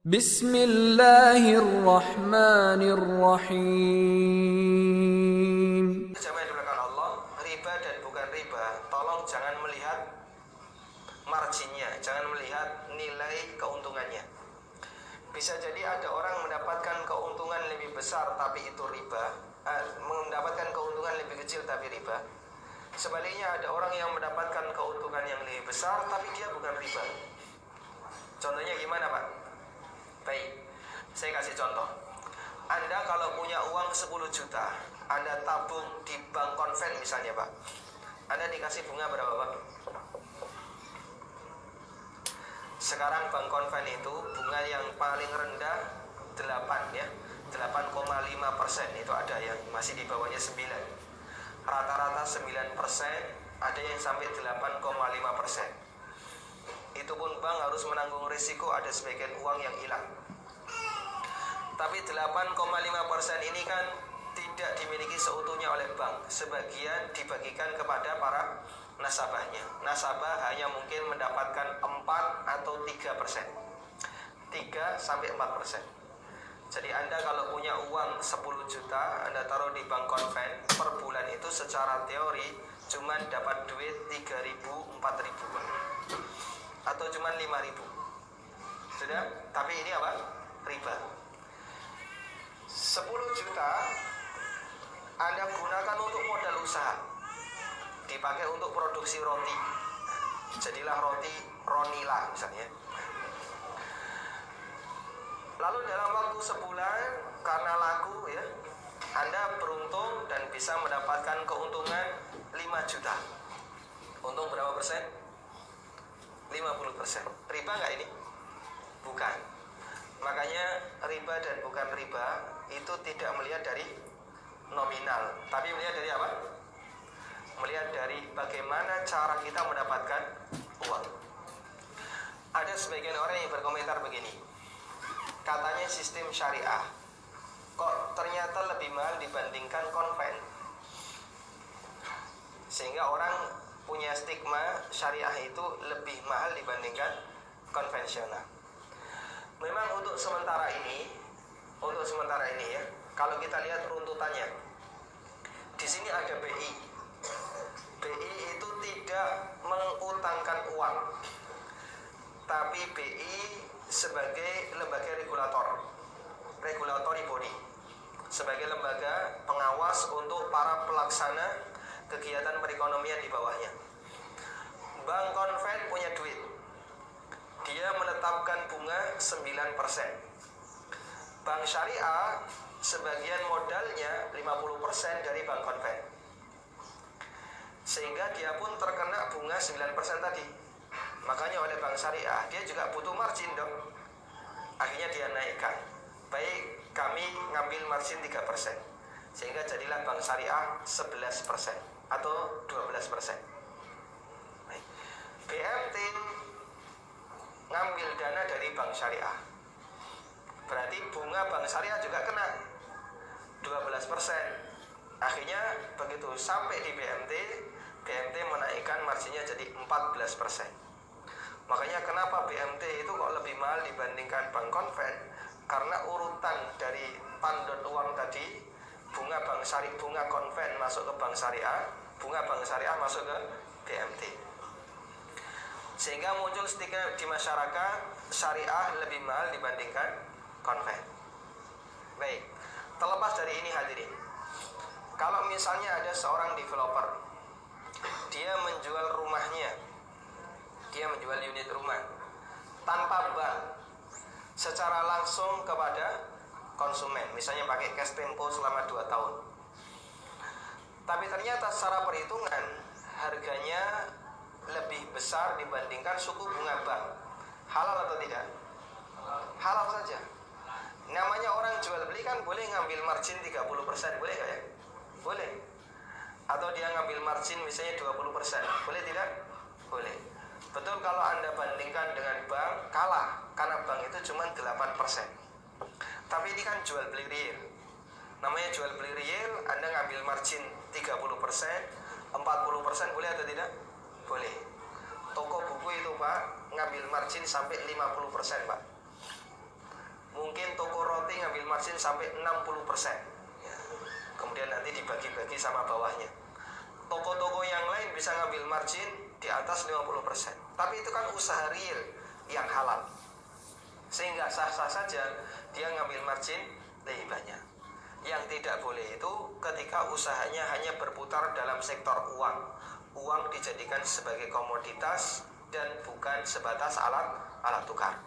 Bismillahirrahmanirrahim. Jamaah dimuliakan Allah, riba dan bukan riba, tolong jangan melihat marginnya, jangan melihat nilai keuntungannya. Bisa jadi ada orang mendapatkan keuntungan lebih besar tapi itu riba, mendapatkan keuntungan lebih kecil tapi riba. Sebaliknya ada orang yang mendapatkan keuntungan yang lebih besar tapi dia bukan riba. Contohnya gimana, Pak? Baik, saya kasih contoh. Anda kalau punya uang 10 juta, Anda tabung di bank konven misalnya, Pak. Anda dikasih bunga berapa, Pak? Sekarang bank konven itu bunga yang paling rendah 8 ya, 8,5%. Itu ada yang masih di bawahnya 9. Rata-rata 9%, ada yang sampai 8,5%. Itu pun bank harus menanggung risiko ada sebagian uang yang hilang. Tapi 8,5% ini kan tidak dimiliki seutuhnya oleh bank. Sebagian dibagikan kepada para nasabahnya. Nasabah hanya mungkin mendapatkan 4 atau 3%. 3-4%. Jadi Anda kalau punya uang 10 juta, Anda taruh di bank konven, per bulan itu secara teori cuma dapat duit 3.000, 4.000. Atau cuma 5.000. Sudah? Tapi ini apa? Riba. 10 juta Anda gunakan untuk modal usaha, dipakai untuk produksi roti, jadilah roti Ronila misalnya. Lalu dalam waktu sebulan karena laku ya, Anda beruntung dan bisa mendapatkan keuntungan 5 juta. Untung berapa persen? 50%. Riba nggak ini? Bukan. Makanya riba dan bukan riba itu tidak melihat dari nominal, tapi melihat dari apa? Melihat dari bagaimana cara kita mendapatkan uang. Ada sebagian orang yang berkomentar begini, katanya sistem syariah kok ternyata lebih mahal dibandingkan konven, sehingga orang punya stigma syariah itu lebih mahal dibandingkan konvensional. Memang untuk sementara ini ya, kalau kita lihat runtutannya, di sini ada BI. BI itu tidak mengutangkan uang, tapi BI sebagai lembaga regulatory body, sebagai lembaga pengawas untuk para pelaksana kegiatan perekonomian di bawahnya. Bank konven punya duit, dia menetapkan bunga 9%. Bank syariah sebagian modalnya 50% dari bank konven, sehingga dia pun terkena bunga 9% tadi. Makanya oleh bank syariah dia juga butuh margin dong. Akhirnya dia naikkan. Baik, kami ngambil margin 3%, sehingga jadilah bank syariah 11% atau 12%. BMT ngambil dana dari bank syariah, berarti bunga bank syariah juga kena 12%. Akhirnya begitu sampai di BMT menaikkan marginnya jadi 14%. Makanya kenapa BMT itu kok lebih mahal dibandingkan bank konven? Karena urutan dari tandon uang tadi, bunga bank syariah, bunga konven masuk ke bank syariah, bunga bank syariah masuk ke BMT. Sehingga muncul stigma di masyarakat, syariah lebih mahal dibandingkan konven. Baik, terlepas dari ini hadirin, kalau misalnya ada seorang developer, dia menjual rumahnya, dia menjual unit rumah tanpa bank, secara langsung kepada konsumen, misalnya pakai cash tempo selama 2 tahun. Tapi ternyata secara perhitungan harganya lebih besar dibandingkan suku bunga bank. Halal atau tidak? Halal saja. Namanya orang jual beli kan boleh ngambil margin 30%, boleh nggak ya? Boleh. Atau dia ngambil margin misalnya 20%, boleh tidak? Boleh. Betul kalau Anda bandingkan dengan bank, kalah, karena bank itu cuma 8%. Tapi ini kan jual beli real. Namanya jual beli real, Anda ngambil margin 30%, 40% boleh atau tidak? Boleh. Toko buku itu Pak, ngambil margin sampai 50% Pak. Mungkin toko roti ngambil margin sampai 60%. Ya. Kemudian nanti dibagi-bagi sama bawahnya. Toko-toko yang lain bisa ngambil margin di atas 50%. Tapi itu kan usaha real yang halal. Sehingga sah-sah saja dia ngambil margin lebih banyak. Yang tidak boleh itu ketika usahanya hanya berputar dalam sektor uang. Uang dijadikan sebagai komoditas dan bukan sebatas alat tukar.